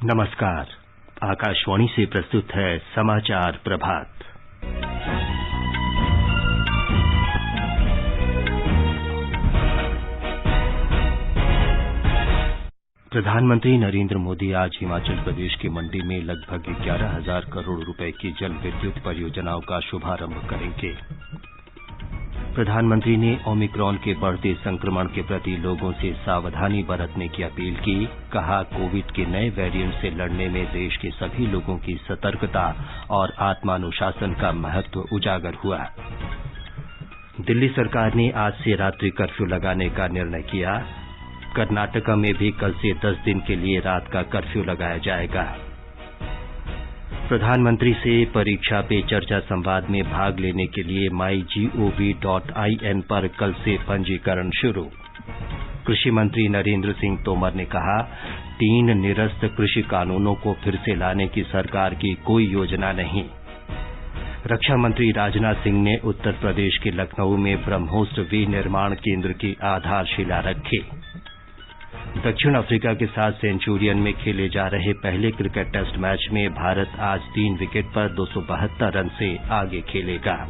नमस्कार। आकाशवाणी से प्रस्तुत है समाचार प्रभात। प्रधानमंत्री नरेंद्र मोदी आज हिमाचल प्रदेश की मंडी में लगभग 11,000 करोड़ रुपए की जल विद्युत परियोजनाओं का शुभारंभ करेंगे। प्रधानमंत्री ने ओमिक्रॉन के बढ़ते संक्रमण के प्रति लोगों से सावधानी बरतने की अपील की। कहा, कोविड के नए वेरिएंट से लड़ने में देश के सभी लोगों की सतर्कता और आत्मानुशासन का महत्व उजागर हुआ। दिल्ली सरकार ने आज से रात्रि कर्फ्यू लगाने का निर्णय किया। कर्नाटक में भी कल से 10 दिन के लिए रात का कर्फ्यू लगाया जाएगा। प्रधानमंत्री से परीक्षा पे चर्चा संवाद में भाग लेने के लिए mygov.in पर कल से पंजीकरण शुरू। कृषि मंत्री नरेंद्र सिंह तोमर ने कहा, 3 निरस्त कृषि कानूनों को फिर से लाने की सरकार की कोई योजना नहीं। रक्षा मंत्री राजनाथ सिंह ने उत्तर प्रदेश के लखनऊ में ब्रह्मोस विनिर्माण केंद्र की आधारशिला रखी। दक्षिण अफ्रीका के साथ सेंचुरियन में खेले जा रहे पहले क्रिकेट टेस्ट मैच में भारत आज 3 विकेट पर 272 रन से आगे खेलेगा।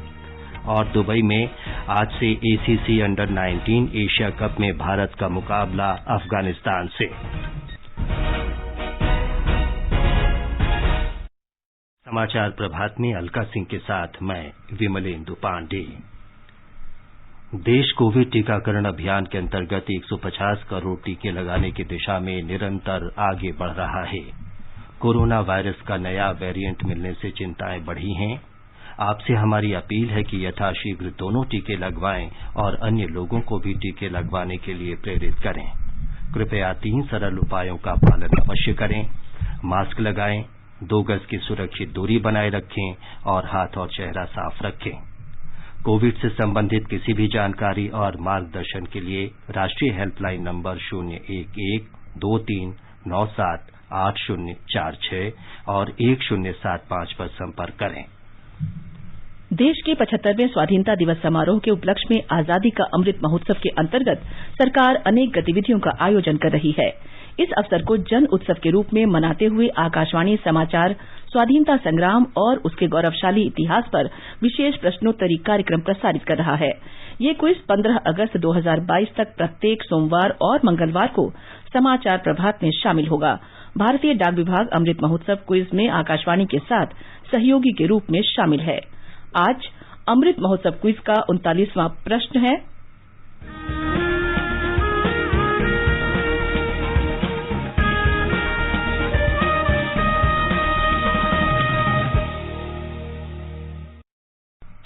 और दुबई में आज से ACC अंडर-19 एशिया कप में भारत का मुकाबला अफगानिस्तान से। समाचार प्रभात में अलका सिंह के साथ मैं विमलेंदु पांडे। देश कोविड टीकाकरण अभियान के अंतर्गत 150 करोड़ टीके लगाने की दिशा में निरंतर आगे बढ़ रहा है। कोरोना वायरस का नया वेरिएंट मिलने से चिंताएं बढ़ी हैं। आपसे हमारी अपील है कि यथाशीघ्र दोनों टीके लगवाएं और अन्य लोगों को भी टीके लगवाने के लिए प्रेरित करें। कृपया 3 सरल उपायों का पालन अवश्य करें। मास्क लगाएं, 2 गज की सुरक्षित दूरी बनाए रखें और हाथ और चेहरा साफ रखें। कोविड से संबंधित किसी भी जानकारी और मार्गदर्शन के लिए राष्ट्रीय हेल्पलाइन नंबर 011-2397-8046 और 1075 पर संपर्क करें। देश के 75वें स्वाधीनता दिवस समारोह के उपलक्ष्य में आजादी का अमृत महोत्सव के अंतर्गत सरकार अनेक गतिविधियों का आयोजन कर रही है। इस अवसर को जन उत्सव के रूप में मनाते हुए आकाशवाणी समाचार स्वाधीनता संग्राम और उसके गौरवशाली इतिहास पर विशेष प्रश्नोत्तरी कार्यक्रम प्रसारित कर रहा है। ये क्विज 15 अगस्त 2022 तक प्रत्येक सोमवार और मंगलवार को समाचार प्रभात में शामिल होगा। भारतीय डाक विभाग अमृत महोत्सव क्विज में आकाशवाणी के साथ सहयोगी के रूप में शामिल है। आज अमृत महोत्सव क्विज का 39वां प्रश्न है।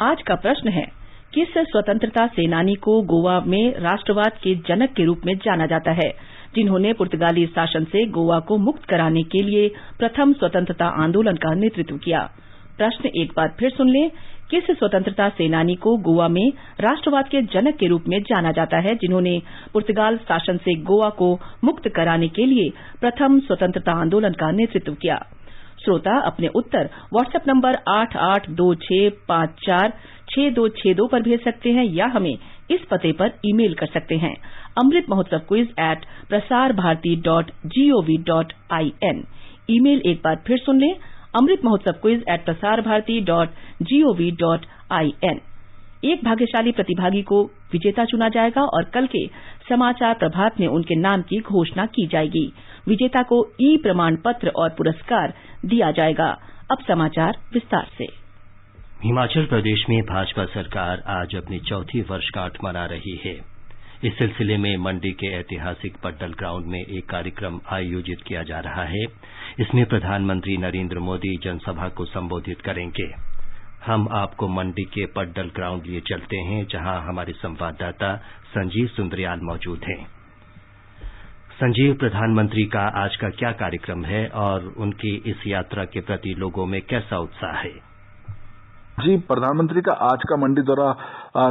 आज का प्रश्न है, किस स्वतंत्रता सेनानी को गोवा में राष्ट्रवाद के जनक के रूप में जाना जाता है, जिन्होंने पुर्तगाली शासन से गोवा को मुक्त कराने के लिए प्रथम स्वतंत्रता आंदोलन का नेतृत्व किया। प्रश्न एक बार फिर सुन लें, किस स्वतंत्रता सेनानी को गोवा में राष्ट्रवाद के जनक के रूप में जाना जाता है, जिन्होंने पुर्तगाल शासन से गोवा को मुक्त कराने के लिए प्रथम स्वतंत्रता आंदोलन का नेतृत्व किया। श्रोता अपने उत्तर व्हाट्सएप नंबर 8826546262 पर भेज सकते हैं या हमें इस पते पर ईमेल कर सकते हैं, अमृत महोत्सव quiz@prasarbharati.gov.in। ईमेल एक बार फिर सुन लें, अमृत महोत्सव quiz@prasarbharati.gov.in। एक भाग्यशाली प्रतिभागी को विजेता चुना जाएगा और कल के समाचार प्रभात में उनके नाम की घोषणा की जाएगी। विजेता को ई प्रमाण पत्र और पुरस्कार दिया जाएगा। अब समाचार विस्तार से। हिमाचल प्रदेश में भाजपा सरकार आज अपनी 4थी वर्षगांठ मना रही है। इस सिलसिले में मंडी के ऐतिहासिक पड्डल ग्राउंड में एक कार्यक्रम आयोजित किया जा रहा है। इसमें प्रधानमंत्री नरेंद्र मोदी जनसभा को संबोधित करेंगे। हम आपको मंडी के पड्डल ग्राउंड लिए चलते हैं, जहां हमारे संवाददाता संजीव सुंदरियाल मौजूद हैं। संजीव, प्रधानमंत्री का आज का क्या कार्यक्रम है और उनकी इस यात्रा के प्रति लोगों में कैसा उत्साह है? जी, प्रधानमंत्री का आज का मंडी दौरा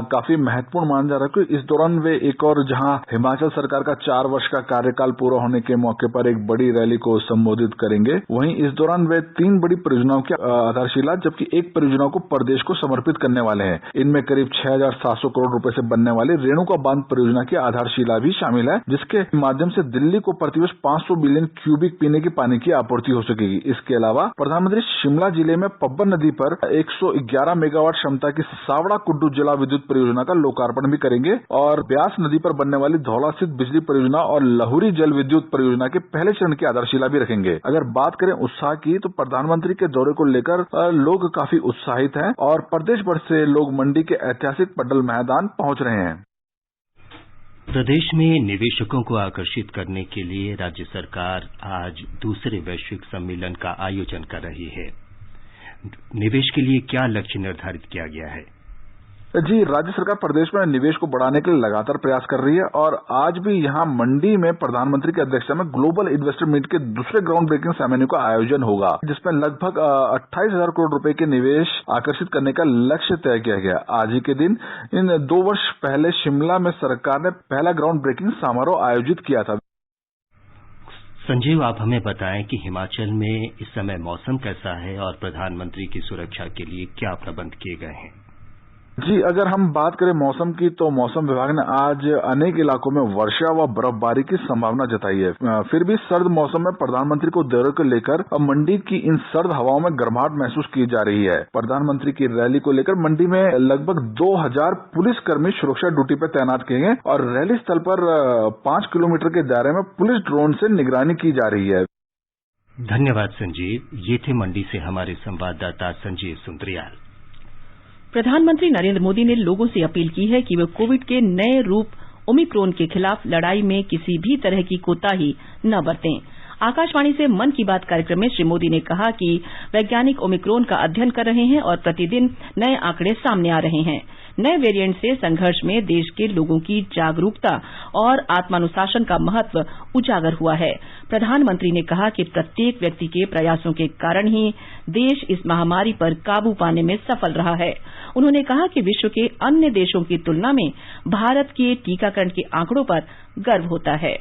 काफी महत्वपूर्ण माना जा रहा है क्योंकि इस दौरान वे एक और जहां हिमाचल सरकार का 4 वर्ष का कार्यकाल पूरा होने के मौके पर एक बड़ी रैली को संबोधित करेंगे। वहीं इस दौरान वे 3 बड़ी परियोजनाओं की आधारशिला जबकि एक परियोजना को प्रदेश को समर्पित करने वाले हैं। इनमें करीब 6,700 करोड़ रुपए से बनने वाली रेणुका बांध परियोजना की आधारशिला भी शामिल है, जिसके माध्यम से दिल्ली को प्रतिवर्ष 500 बिलियन क्यूबिक पीने के पानी की आपूर्ति हो सकेगी। इसके अलावा प्रधानमंत्री शिमला जिले में पब्बर नदी पर 111 मेगावाट क्षमता की सावड़ा कुड्डू जला विद्युत परियोजना का लोकार्पण भी करेंगे और ब्यास नदी पर बनने वाली धौला स्थित बिजली परियोजना और लहुरी जल विद्युत परियोजना के पहले चरण की आधारशिला भी रखेंगे। अगर बात करें उत्साह की तो प्रधानमंत्री के दौरे को लेकर लोग काफी उत्साहित हैं और प्रदेश भर से लोग मंडी के ऐतिहासिक पड्डल मैदान पहुंच रहे हैं। प्रदेश में निवेशकों को आकर्षित करने के लिए राज्य सरकार आज दूसरे वैश्विक सम्मेलन का आयोजन कर रही है। निवेश के लिए क्या लक्ष्य निर्धारित किया गया है? जी, राज्य सरकार प्रदेश में निवेश को बढ़ाने के लिए लगातार प्रयास कर रही है और आज भी यहां मंडी में प्रधानमंत्री की अध्यक्षता में ग्लोबल इन्वेस्टर मीट के दूसरे ग्राउंड ब्रेकिंग सेरेमनी का आयोजन होगा, जिसमें लगभग 28,000 करोड़ रुपए के निवेश आकर्षित करने का लक्ष्य तय किया गया। आज ही के दिन इन 2 वर्ष पहले शिमला में सरकार ने पहला ग्राउंड ब्रेकिंग समारोह आयोजित किया था। संजीव, आप हमें बताएं कि हिमाचल में इस समय मौसम कैसा है और प्रधानमंत्री की सुरक्षा के लिए क्या प्रबंध किए गए हैं? जी, अगर हम बात करें मौसम की तो मौसम विभाग ने आज अनेक इलाकों में वर्षा व बर्फबारी की संभावना जताई है। फिर भी सर्द मौसम में प्रधानमंत्री को दौरे को लेकर मंडी की इन सर्द हवाओं में गर्माहट महसूस की जा रही है। प्रधानमंत्री की रैली को लेकर मंडी में लगभग 2,000 पुलिसकर्मी सुरक्षा ड्यूटी पर तैनात किए गए और रैली स्थल पर 5 किलोमीटर के दायरे में पुलिस ड्रोन से निगरानी की जा रही है। धन्यवाद संजीव। ये थे मंडी से हमारे संवाददाता संजीव सुंद्रियाल। प्रधानमंत्री नरेंद्र मोदी ने लोगों से अपील की है कि वे कोविड के नए रूप ओमिक्रॉन के खिलाफ लड़ाई में किसी भी तरह की कोताही न बरतें। आकाशवाणी से मन की बात कार्यक्रम में श्री मोदी ने कहा कि वैज्ञानिक ओमिक्रॉन का अध्ययन कर रहे हैं और प्रतिदिन नए आंकड़े सामने आ रहे हैं। नए वेरिएंट से संघर्ष में देश के लोगों की जागरूकता और आत्मानुशासन का महत्व उजागर हुआ है। प्रधानमंत्री ने कहा कि प्रत्येक व्यक्ति के प्रयासों के कारण ही देश इस महामारी पर काबू पाने में सफल रहा है। उन्होंने कहा कि विश्व के अन्य देशों की तुलना में भारत के टीकाकरण के आंकड़ों पर गर्व होता है।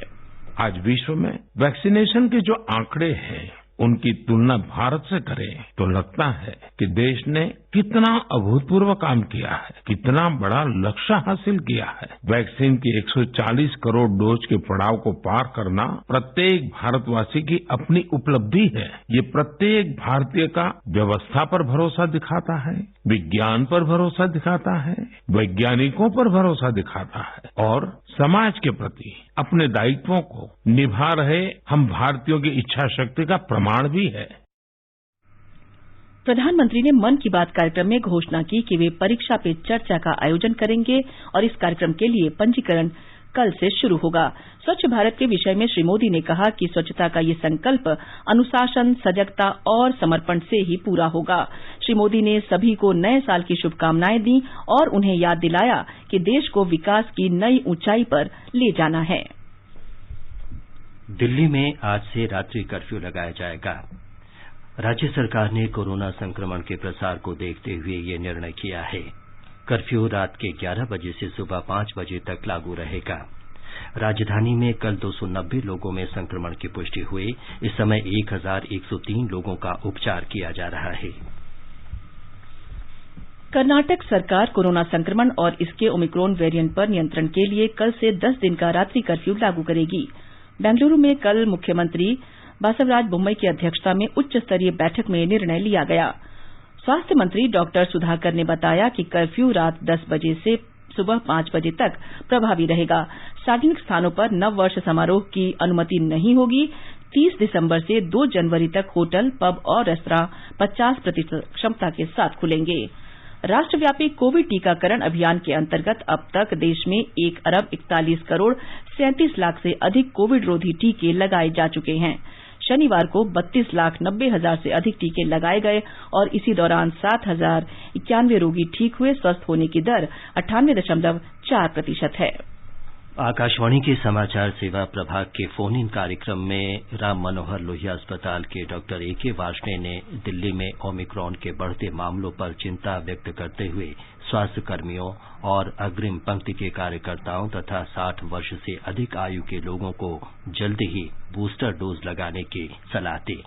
आज विश्व में वैक्सीनेशन के जो आंकड़े हैं उनकी तुलना भारत से करें तो लगता है कि देश ने कितना अभूतपूर्व काम किया है, कितना बड़ा लक्ष्य हासिल किया है। वैक्सीन की 140 करोड़ डोज के पड़ाव को पार करना प्रत्येक भारतवासी की अपनी उपलब्धि है। ये प्रत्येक भारतीय का व्यवस्था पर भरोसा दिखाता है, विज्ञान पर भरोसा दिखाता है, वैज्ञानिकों पर भरोसा दिखाता है और समाज के प्रति अपने दायित्वों को निभा रहे हम भारतीयों की इच्छा शक्ति का प्रमाण भी है। प्रधानमंत्री ने मन की बात कार्यक्रम में घोषणा की कि वे परीक्षा पे चर्चा का आयोजन करेंगे और इस कार्यक्रम के लिए पंजीकरण कल से शुरू होगा। स्वच्छ भारत के विषय में श्री मोदी ने कहा कि स्वच्छता का ये संकल्प अनुशासन, सजगता और समर्पण से ही पूरा होगा। श्री मोदी ने सभी को नए साल की शुभकामनाएं दी और उन्हें याद दिलाया कि देश को विकास की नई ऊंचाई पर ले जाना है। दिल्ली में आज से रात्रि कर्फ्यू लगाया जाएगा। राज्य सरकार ने कोरोना संक्रमण के प्रसार को देखते हुए ये निर्णय किया है। कर्फ्यू रात के 11 बजे से सुबह 5 बजे तक लागू रहेगा। राजधानी में कल 290 लोगों में संक्रमण की पुष्टि हुई। इस समय 1,103 लोगों का उपचार किया जा रहा है। कर्नाटक सरकार कोरोना संक्रमण और इसके ओमिक्रॉन वेरिएंट पर नियंत्रण के लिए कल से 10 दिन का रात्रि कर्फ्यू लागू करेगी। बेंगलुरु में कल मुख्यमंत्री बासवराज बोम्मई की अध्यक्षता में उच्च स्तरीय बैठक में निर्णय लिया गया। स्वास्थ्य मंत्री डॉक्टर सुधाकर ने बताया कि कर्फ्यू रात 10 बजे से सुबह 5 बजे तक प्रभावी रहेगा। सार्वजनिक स्थानों पर नववर्ष समारोह की अनुमति नहीं होगी। 30 दिसंबर से 2 जनवरी तक होटल, पब और रेस्तरां 50% क्षमता के साथ खुलेंगे। राष्ट्रव्यापी कोविड टीकाकरण अभियान के अंतर्गत अब तक देश में 1,41,37,00,000 से अधिक कोविड रोधी टीके लगाए जा चुके हैं। शनिवार को 32,90,000 से अधिक टीके लगाए गए और इसी दौरान 7,091 रोगी ठीक हुए। स्वस्थ होने की दर 98.4% है। आकाशवाणी के समाचार सेवा प्रभाग के फोन इन कार्यक्रम में राम मनोहर लोहिया अस्पताल के डॉक्टर ए.के. वार्ष्णेय ने दिल्ली में ओमिक्रॉन के बढ़ते मामलों पर चिंता व्यक्त करते हुए स्वास्थ्य कर्मियों और अग्रिम पंक्ति के कार्यकर्ताओं तथा 60 वर्ष से अधिक आयु के लोगों को जल्द ही बूस्टर डोज लगाने की सलाह दी।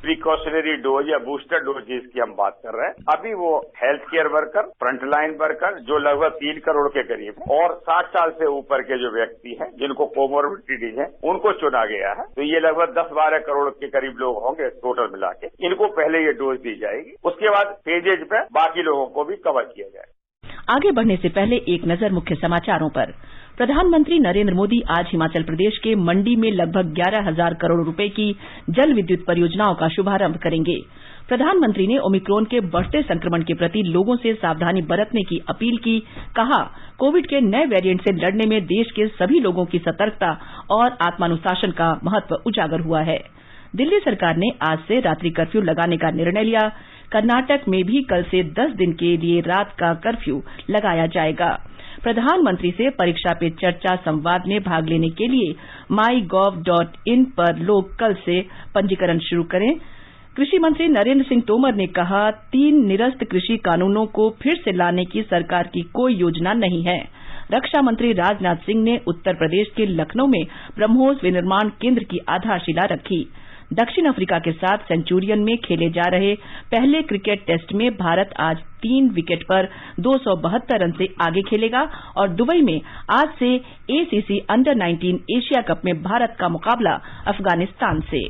प्रिकॉशनरी डोज या बूस्टर डोज जिसकी हम बात कर रहे हैं, अभी वो health care worker, frontline worker जो लगभग 3 करोड़ के करीब है और 60 साल से ऊपर के जो व्यक्ति हैं जिनको कोमोर्बिडिटीज हैं उनको चुना गया है। तो ये लगभग 10-12 करोड़ के करीब लोग होंगे टोटल मिला के, इनको पहले ये डोज दी जाएगी। उसके बाद फेजेज पे बाकी लोगों को भी कवर किया जाएगा। आगे बढ़ने से पहले एक नजर मुख्य समाचारों पर। प्रधानमंत्री नरेंद्र मोदी आज हिमाचल प्रदेश के मंडी में लगभग 11,000 करोड़ रुपए की जल विद्युत परियोजनाओं का शुभारंभ करेंगे। प्रधानमंत्री ने ओमिक्रॉन के बढ़ते संक्रमण के प्रति लोगों से सावधानी बरतने की अपील की। कहा, कोविड के नए वेरिएंट से लड़ने में देश के सभी लोगों की सतर्कता और आत्मानुशासन का महत्व उजागर हुआ है। दिल्ली सरकार ने आज से रात्रि कर्फ्यू लगाने का निर्णय लिया। कर्नाटक में भी कल से 10 दिन के लिए रात का कर्फ्यू लगाया जाएगा। प्रधानमंत्री से परीक्षा पे चर्चा संवाद में भाग लेने के लिए mygov.in पर लोग कल से पंजीकरण शुरू करें। कृषि मंत्री नरेंद्र सिंह तोमर ने कहा, 3 निरस्त कृषि कानूनों को फिर से लाने की सरकार की कोई योजना नहीं है। रक्षा मंत्री राजनाथ सिंह ने उत्तर प्रदेश के लखनऊ में ब्रह्मोस विनिर्माण केंद्र की आधारशिला रखी। दक्षिण अफ्रीका के साथ सेंचुरियन में खेले जा रहे पहले क्रिकेट टेस्ट में भारत आज 3 विकेट पर 272 रन से आगे खेलेगा और दुबई में आज से एसीसी अंडर 19 एशिया कप में भारत का मुकाबला अफगानिस्तान से।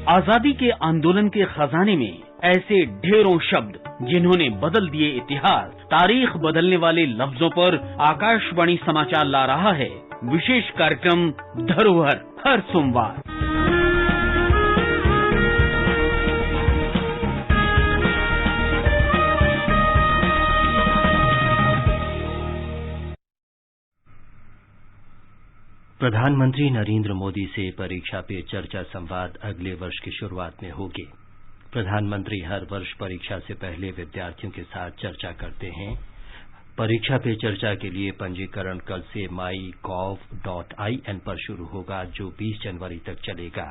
आजादी के आंदोलन के खजाने में ऐसे ढेरों शब्द जिन्होंने बदल दिए इतिहास। तारीख बदलने वाले लफ्जों पर आकाशवाणी समाचार ला रहा है विशेष कार्यक्रम धरोहर, हर सोमवार। प्रधानमंत्री नरेंद्र मोदी से परीक्षा पे चर्चा संवाद अगले वर्ष की शुरुआत में होगी। प्रधानमंत्री हर वर्ष परीक्षा से पहले विद्यार्थियों के साथ चर्चा करते हैं। परीक्षा पे चर्चा के लिए पंजीकरण कल से mygov.in पर शुरू होगा, जो 20 जनवरी तक चलेगा।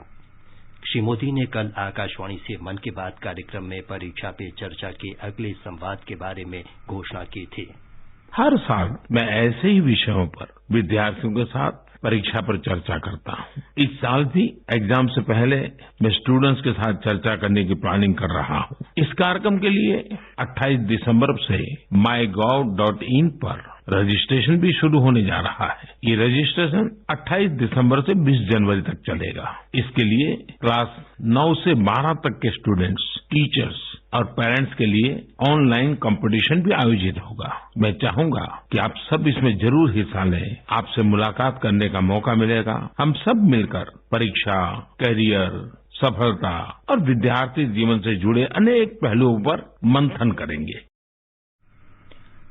श्री मोदी ने कल आकाशवाणी से मन की बात कार्यक्रम में परीक्षा पे चर्चा के अगले संवाद के बारे में घोषणा की थी। हर साल मैं ऐसे ही विषयों पर विद्यार्थियों के साथ परीक्षा पर चर्चा करता हूँ। इस साल भी एग्जाम से पहले मैं स्टूडेंट्स के साथ चर्चा करने की प्लानिंग कर रहा हूँ। इस कार्यक्रम के लिए 28 दिसंबर से mygov.in पर रजिस्ट्रेशन भी शुरू होने जा रहा है। ये रजिस्ट्रेशन 28 दिसंबर से 20 जनवरी तक चलेगा। इसके लिए क्लास 9 से 12 तक के स्टूडेंट्स, टीचर्स और पेरेंट्स के लिए ऑनलाइन कंपटीशन भी आयोजित होगा। मैं चाहूंगा कि आप सब इसमें जरूर हिस्सा लें। आपसे मुलाकात करने का मौका मिलेगा। हम सब मिलकर परीक्षा, कैरियर, सफलता और विद्यार्थी जीवन से जुड़े अनेक पहलुओं पर मंथन करेंगे।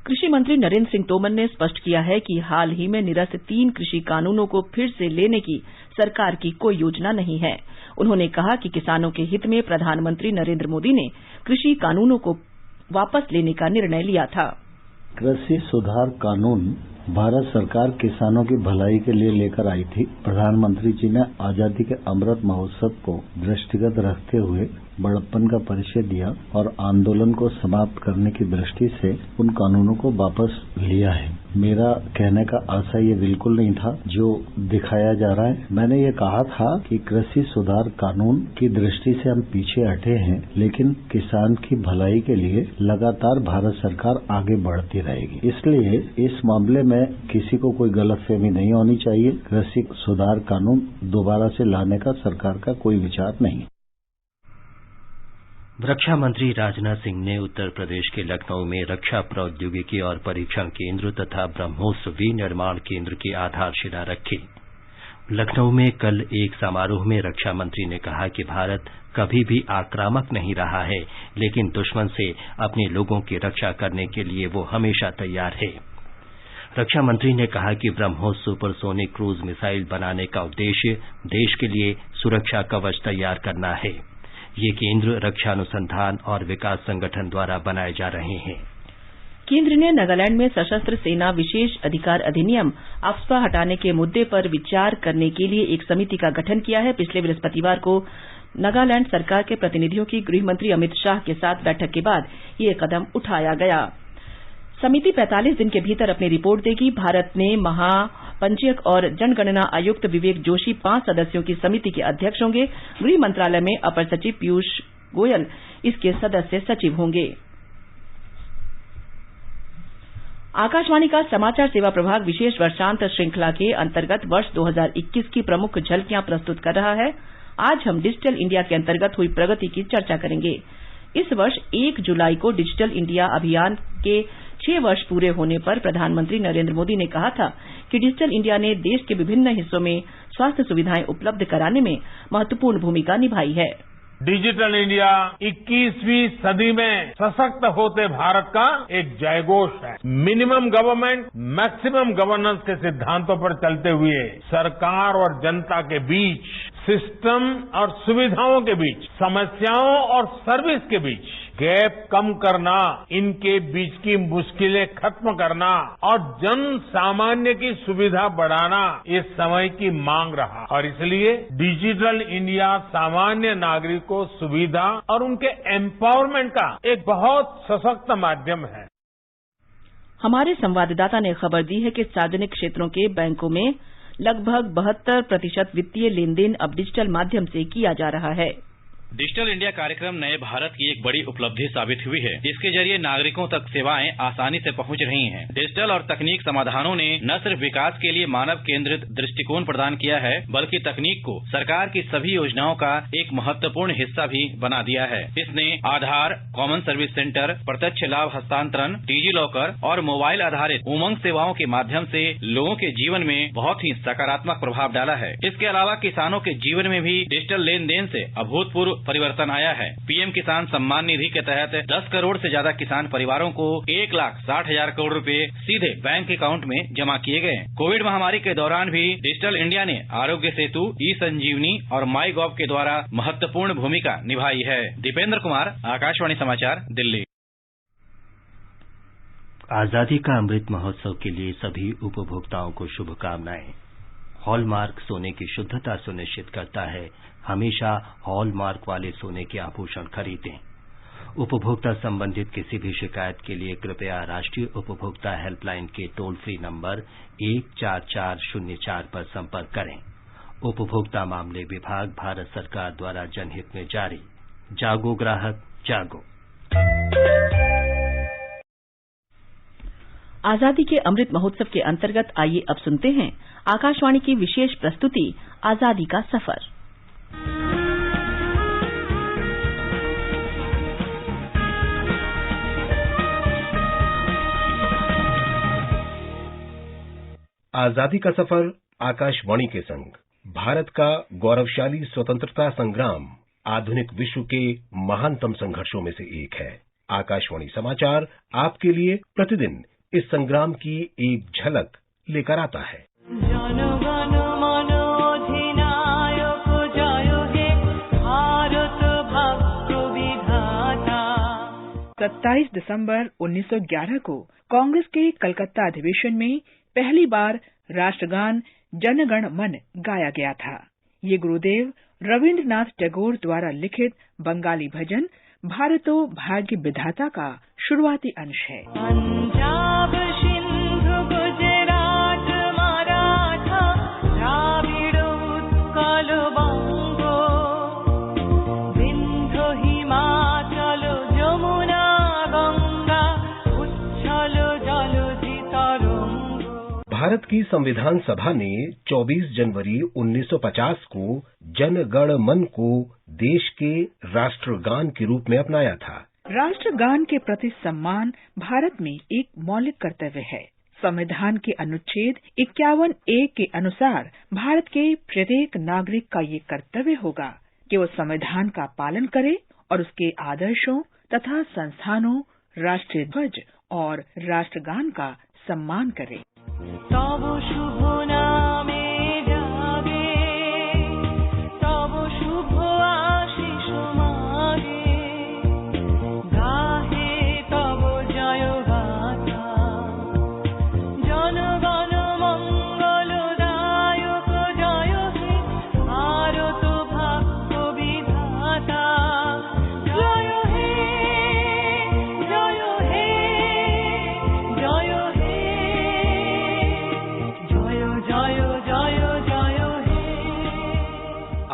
कृषि मंत्री नरेंद्र सिंह तोमर ने स्पष्ट किया है कि हाल ही में निरस्त 3 कृषि कानूनों को फिर से लेने की सरकार की कोई योजना नहीं है। उन्होंने कहा कि किसानों के हित में प्रधानमंत्री नरेंद्र मोदी ने कृषि कानूनों को वापस लेने का निर्णय लिया था। कृषि सुधार कानून भारत सरकार किसानों की भलाई के लिए लेकर आई थी। प्रधानमंत्री जी ने आजादी के अमृत महोत्सव को दृष्टिगत रखते हुए बड़प्पन का परिचय दिया और आंदोलन को समाप्त करने की दृष्टि से उन कानूनों को वापस लिया है। मेरा कहने का आशा ये बिल्कुल नहीं था जो दिखाया जा रहा है। मैंने ये कहा था कि कृषि सुधार कानून की दृष्टि से हम पीछे हटे हैं, लेकिन किसान की भलाई के लिए लगातार भारत सरकार आगे बढ़ती रहेगी। इसलिए इस मामले में किसी को कोई गलतफहमी नहीं होनी चाहिए। कृषि सुधार कानून दोबारा से लाने का सरकार का कोई विचार नहीं। रक्षा मंत्री राजनाथ सिंह ने उत्तर प्रदेश के लखनऊ में रक्षा प्रौद्योगिकी और परीक्षण केंद्र तथा ब्रह्मोस विनिर्माण केंद्र की आधारशिला रखी। लखनऊ में कल एक समारोह में रक्षा मंत्री ने कहा कि भारत कभी भी आक्रामक नहीं रहा है, लेकिन दुश्मन से अपने लोगों की रक्षा करने के लिए वो हमेशा तैयार है। रक्षा मंत्री ने कहा कि ब्रह्मोस सुपरसोनिक क्रूज मिसाइल बनाने का उद्देश्य देश के लिए सुरक्षा कवच तैयार करना है। ये केंद्र रक्षा अनुसंधान और विकास संगठन द्वारा बनाए जा रहे हैं। केंद्र ने नागालैंड में सशस्त्र सेना विशेष अधिकार अधिनियम अफ्स्पा हटाने के मुद्दे पर विचार करने के लिए एक समिति का गठन किया है। पिछले बृहस्पतिवार को नागालैंड सरकार के प्रतिनिधियों की गृह मंत्री अमित शाह के साथ बैठक के बाद ये कदम उठाया गया। समिति 45 दिन के भीतर अपनी रिपोर्ट देगी। भारत ने महापंजीयक और जनगणना आयुक्त विवेक जोशी 5 सदस्यों की समिति के अध्यक्ष होंगे। गृह मंत्रालय में अपर सचिव पीयूष गोयल इसके सदस्य सचिव होंगे। आकाशवाणी का समाचार सेवा प्रभाग विशेष वर्षांत श्रृंखला के अंतर्गत वर्ष 2021 की प्रमुख झलकियां प्रस्तुत कर रहा है। आज हम डिजिटल इंडिया के अंतर्गत हुई प्रगति की चर्चा करेंगे। इस वर्ष 1 जुलाई को डिजिटल इंडिया अभियान के 6 वर्ष पूरे होने पर प्रधानमंत्री नरेंद्र मोदी ने कहा था कि डिजिटल इंडिया ने देश के विभिन्न हिस्सों में स्वास्थ्य सुविधाएं उपलब्ध कराने में महत्वपूर्ण भूमिका निभाई है। डिजिटल इंडिया 21वीं सदी में सशक्त होते भारत का एक जयघोष है। मिनिमम गवर्नमेंट मैक्सिमम गवर्नेंस के सिद्धांतों पर चलते हुए सरकार और जनता के बीच, सिस्टम और सुविधाओं के बीच, समस्याओं और सर्विस के बीच गैप कम करना, इनके बीच की मुश्किलें खत्म करना और जन सामान्य की सुविधा बढ़ाना ये समय की मांग रहा और इसलिए डिजिटल इंडिया सामान्य नागरिक को सुविधा और उनके एम्पावरमेंट का एक बहुत सशक्त माध्यम है। हमारे संवाददाता ने खबर दी है कि सार्वजनिक क्षेत्रों के बैंकों में लगभग 72% वित्तीय लेन देन अब डिजिटल माध्यम से किया जा रहा है। डिजिटल इंडिया कार्यक्रम नए भारत की एक बड़ी उपलब्धि साबित हुई है। इसके जरिए नागरिकों तक सेवाएं आसानी से पहुंच रही हैं। डिजिटल और तकनीक समाधानों ने न सिर्फ विकास के लिए मानव केंद्रित दृष्टिकोण प्रदान किया है, बल्कि तकनीक को सरकार की सभी योजनाओं का एक महत्वपूर्ण हिस्सा भी बना दिया है। इसने आधार, कॉमन सर्विस सेंटर, प्रत्यक्ष लाभ हस्तांतरण, डिजी लॉकर और मोबाइल आधारित उमंग सेवाओं के माध्यम से लोगों के जीवन में बहुत ही सकारात्मक प्रभाव डाला है। इसके अलावा किसानों के जीवन में भी डिजिटल लेन देन से अभूतपूर्व परिवर्तन आया है। पीएम किसान सम्मान निधि के तहत 10 करोड़ से ज्यादा किसान परिवारों को 1,60,000 करोड़ रुपए सीधे बैंक अकाउंट में जमा किए गए। कोविड महामारी के दौरान भी डिजिटल इंडिया ने आरोग्य सेतु, ई संजीवनी और माई गॉव के द्वारा महत्वपूर्ण भूमिका निभाई है। दीपेंद्र कुमार, आकाशवाणी समाचार, दिल्ली। आजादी का अमृत महोत्सव के लिए सभी उपभोक्ताओं को शुभकामनाएं। हॉलमार्क सोने की शुद्धता सुनिश्चित करता है। हमेशा हॉलमार्क वाले सोने के आभूषण खरीदें। उपभोक्ता संबंधित किसी भी शिकायत के लिए कृपया राष्ट्रीय उपभोक्ता हेल्पलाइन के टोल फ्री नंबर 14404 पर संपर्क करें। उपभोक्ता मामले विभाग, भारत सरकार द्वारा जनहित में जारी। जागो ग्राहक जागो। आजादी के अमृत महोत्सव के अंतर्गत आइए अब सुनते हैं आकाशवाणी की विशेष प्रस्तुति आजादी का सफर। आजादी का सफर आकाशवाणी के संग भारत का गौरवशाली स्वतंत्रता संग्राम आधुनिक विश्व के महानतम संघर्षों में से एक है। आकाशवाणी समाचार आपके लिए प्रतिदिन इस संग्राम की एक झलक लेकर आता है। 27 दिसंबर 1911 को कांग्रेस के कलकत्ता अधिवेशन में पहली बार राष्ट्रगान जन गण मन गाया गया था। ये गुरुदेव रविन्द्रनाथ टैगोर द्वारा लिखित बंगाली भजन भारतो भाग्य विधाता का शुरुआती अंश है। पंजाब, सिंधु, गुजरात, मराठा, द्राविड़, उत्कल, बंगो, विंध्य, हिमाचल, यमुना, गंगा, उच्छल जलधि तरंग। भारत की संविधान सभा ने 24 जनवरी 1950 को जन गण मन को देश के राष्ट्रगान के रूप में अपनाया था। राष्ट्रगान के प्रति सम्मान भारत में एक मौलिक कर्तव्य है। संविधान के अनुच्छेद 51A के अनुसार भारत के प्रत्येक नागरिक का ये कर्तव्य होगा कि वो संविधान का पालन करे और उसके आदर्शों तथा संस्थानों, राष्ट्रीय ध्वज और राष्ट्रगान का सम्मान करे। तब शुभ नामे जागे, तब शुभ आशीष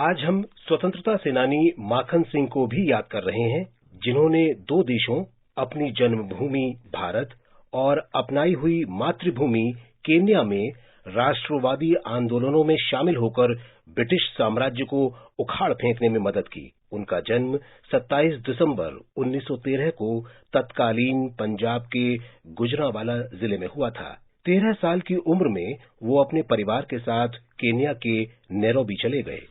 आज हम स्वतंत्रता सेनानी माखन सिंह को भी याद कर रहे हैं, जिन्होंने दो देशों, अपनी जन्मभूमि भारत और अपनाई हुई मातृभूमि केन्या में राष्ट्रवादी आंदोलनों में शामिल होकर ब्रिटिश साम्राज्य को उखाड़ फेंकने में मदद की। उनका जन्म 27 दिसंबर 1913 को तत्कालीन पंजाब के गुजरांवाला जिले में हुआ था। 13 साल की उम्र में वो अपने परिवार के साथ केन्या के नैरोबी चले गए।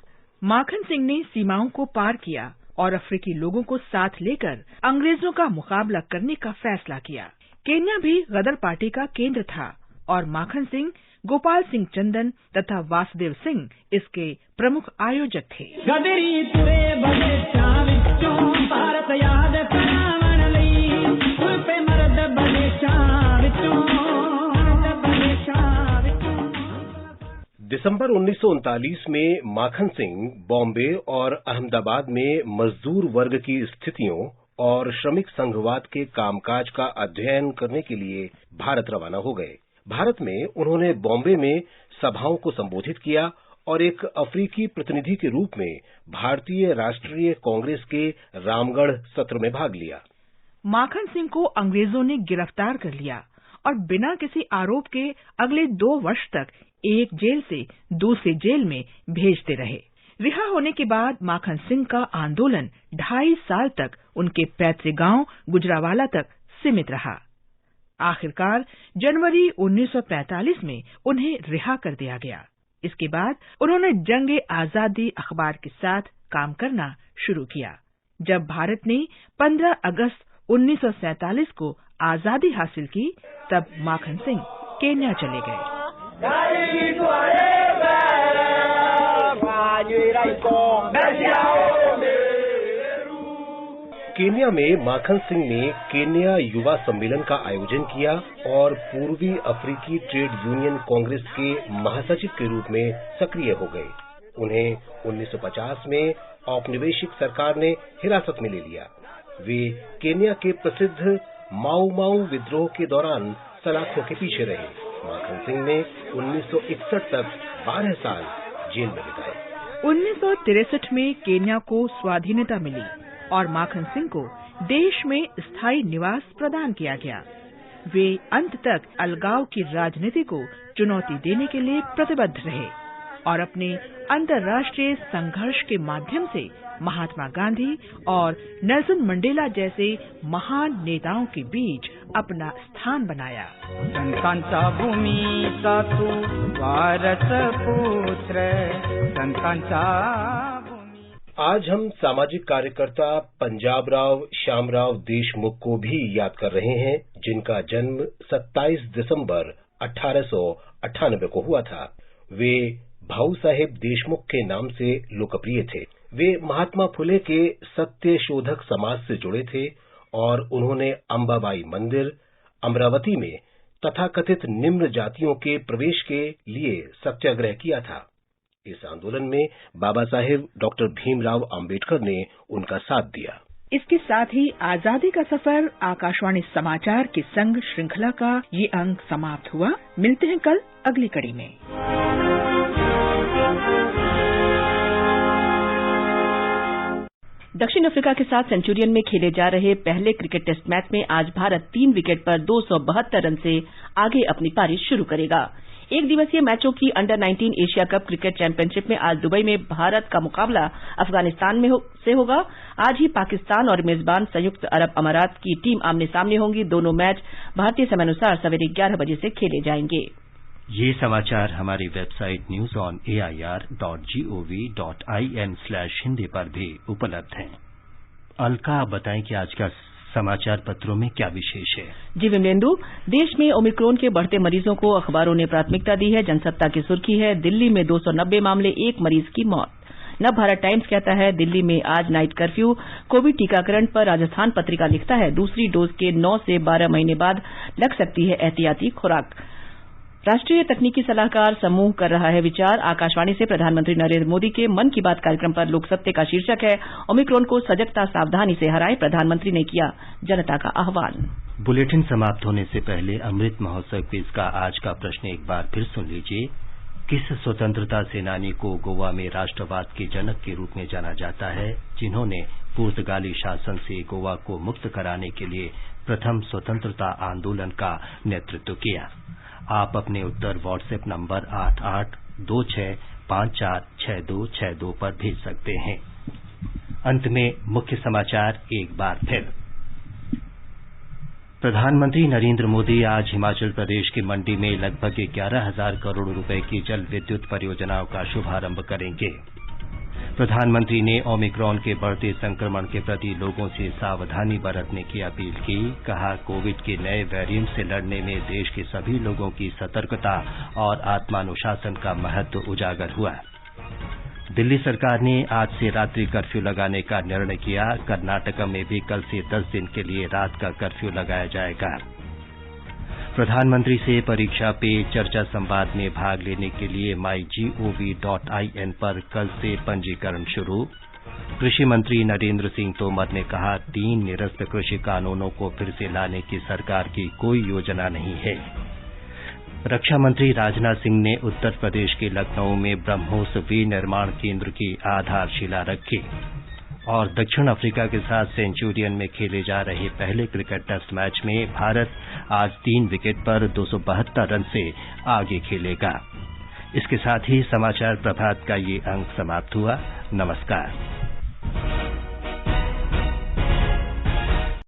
माखन सिंह ने सीमाओं को पार किया और अफ्रीकी लोगों को साथ लेकर अंग्रेजों का मुकाबला करने का फैसला किया। केन्या भी गदर पार्टी का केंद्र था और माखन सिंह, गोपाल सिंह चंदन तथा वासुदेव सिंह इसके प्रमुख आयोजक थे। दिसंबर 1939 में माखन सिंह बॉम्बे और अहमदाबाद में मजदूर वर्ग की स्थितियों और श्रमिक संघवाद के कामकाज का अध्ययन करने के लिए भारत रवाना हो गए। भारत में उन्होंने बॉम्बे में सभाओं को संबोधित किया और एक अफ्रीकी प्रतिनिधि के रूप में भारतीय राष्ट्रीय कांग्रेस के रामगढ़ सत्र में भाग लिया। माखन सिंह को अंग्रेजों ने गिरफ्तार कर लिया और बिना किसी आरोप के अगले 2 वर्ष तक एक जेल से दूसरी जेल में भेजते रहे। रिहा होने के बाद माखन सिंह का आंदोलन 2.5 साल तक उनके पैतृक गांव गुजरांवाला तक सीमित रहा। आखिरकार जनवरी 1945 में उन्हें रिहा कर दिया गया। इसके बाद उन्होंने जंग आजादी अखबार के साथ काम करना शुरू किया। जब भारत ने 15 अगस्त 1947 को आजादी हासिल की, तब माखन सिंह केन्या चले गए। केन्या में माखन सिंह ने केन्या युवा सम्मेलन का आयोजन किया और पूर्वी अफ्रीकी ट्रेड यूनियन कांग्रेस के महासचिव के रूप में सक्रिय हो गए। उन्हें 1950 में औपनिवेशिक सरकार ने हिरासत में ले लिया। वे केन्या के प्रसिद्ध माऊ माऊ विद्रोह के दौरान सलाखों के पीछे रहे। माखन सिंह ने 1961 तक 12 साल जेल में बिताए। 1963 में केन्या को स्वाधीनता मिली और माखन सिंह को देश में स्थायी निवास प्रदान किया गया। वे अंत तक अलगाव की राजनीति को चुनौती देने के लिए प्रतिबद्ध रहे और अपने अंतर्राष्ट्रीय संघर्ष के माध्यम से महात्मा गांधी और नेल्सन मंडेला जैसे महान नेताओं के बीच अपना स्थान बनाया। संतांचा भूमीचा तू वारस पुत्र, संतांचा। आज हम सामाजिक कार्यकर्ता पंजाबराव श्यामराव देशमुख को भी याद कर रहे हैं, जिनका जन्म 27 दिसंबर 1898 को हुआ था। वे भाऊ साहेब देशमुख के नाम से लोकप्रिय थे। वे महात्मा फुले के सत्य शोधक समाज से जुड़े थे और उन्होंने अंबाबाई मंदिर, अमरावती में तथाकथित निम्न जातियों के प्रवेश के लिए सत्याग्रह किया था। इस आंदोलन में बाबा साहेब डॉक्टर भीमराव अंबेडकर ने उनका साथ दिया। इसके साथ ही आजादी का सफर आकाशवाणी समाचार के संग श्रृंखला का ये अंक समाप्त हुआ। मिलते हैं कल अगली कड़ी में। दक्षिण अफ्रीका के साथ सेंचुरियन में खेले जा रहे पहले क्रिकेट टेस्ट मैच में आज भारत 3 विकेट पर 272 रन से आगे अपनी पारी शुरू करेगा। एक दिवसीय मैचों की under 19 Asia cup cricket championship में आज दुबई में भारत का मुकाबला अफगानिस्तान से होगा। आज ही पाकिस्तान और मेजबान संयुक्त अरब अमारात की टीम आमने सामने होंगी। दोनों मैच भारतीय समयानुसार सवेरे 11 बजे से खेले जाएंगे। ये समाचार हमारी वेबसाइट newsonair.gov.in/hindi पर भी उपलब्ध हैं। अलका, आप बताएं कि आज का समाचार पत्रों में क्या विशेष है? जी विमलेंदु, देश में ओमिक्रॉन के बढ़ते मरीजों को अखबारों ने प्राथमिकता दी है। जनसत्ता की सुर्खी है, दिल्ली में 290 मामले, 1 मरीज की मौत। नव भारत टाइम्स कहता है, दिल्ली में आज नाइट कर्फ्यू। कोविड टीकाकरण पर राजस्थान पत्रिका लिखता है, दूसरी डोज के 9 से 12 महीने बाद लग सकती है एहतियाती खुराक। राष्ट्रीय तकनीकी सलाहकार समूह कर रहा है विचार। आकाशवाणी से प्रधानमंत्री नरेंद्र मोदी के मन की बात कार्यक्रम पर लोक सत्य का शीर्षक है, ओमिक्रॉन को सजगता सावधानी से हराए, प्रधानमंत्री ने किया जनता का आह्वान। बुलेटिन समाप्त होने से पहले अमृत महोत्सव क्विज का आज का प्रश्न एक बार फिर सुन लीजिए। किस स्वतंत्रता सेनानी को गोवा में राष्ट्रवाद के जनक के रूप में जाना जाता है, जिन्होंने पुर्तगाली शासन से गोवा को मुक्त कराने के लिए प्रथम स्वतंत्रता आंदोलन का नेतृत्व किया? आप अपने उत्तर व्हाट्सएप नंबर 8826546262 पर भेज सकते हैं। अंत में मुख्य समाचार एक बार फिर। प्रधानमंत्री नरेंद्र मोदी आज हिमाचल प्रदेश के मंडी में लगभग 11,000 करोड़ रुपए की जल विद्युत परियोजनाओं का शुभारंभ करेंगे। प्रधानमंत्री ने ओमिक्रॉन के बढ़ते संक्रमण के प्रति लोगों से सावधानी बरतने की अपील की। कहा, कोविड के नए वेरिएंट से लड़ने में देश के सभी लोगों की सतर्कता और आत्मानुशासन का महत्व उजागर हुआ। दिल्ली सरकार ने आज से रात्रि कर्फ्यू लगाने का निर्णय किया। कर्नाटक में भी कल से 10 दिन के लिए रात का कर्फ्यू लगाया जाएगा। प्रधानमंत्री से परीक्षा पे चर्चा संवाद में भाग लेने के लिए mygov.in पर कल से पंजीकरण शुरू। कृषि मंत्री नरेंद्र सिंह तोमर ने कहा, 3 निरस्त कृषि कानूनों को फिर से लाने की सरकार की कोई योजना नहीं है। रक्षा मंत्री राजनाथ सिंह ने उत्तर प्रदेश के लखनऊ में ब्रह्मोस विनिर्माण केंद्र की आधारशिला रखी। और दक्षिण अफ्रीका के साथ सेंचुरियन में खेले जा रहे पहले क्रिकेट टेस्ट मैच में भारत आज 3 विकेट पर 272 रन से आगे खेलेगा। इसके साथ ही समाचार प्रभात का ये अंक समाप्त हुआ। नमस्कार।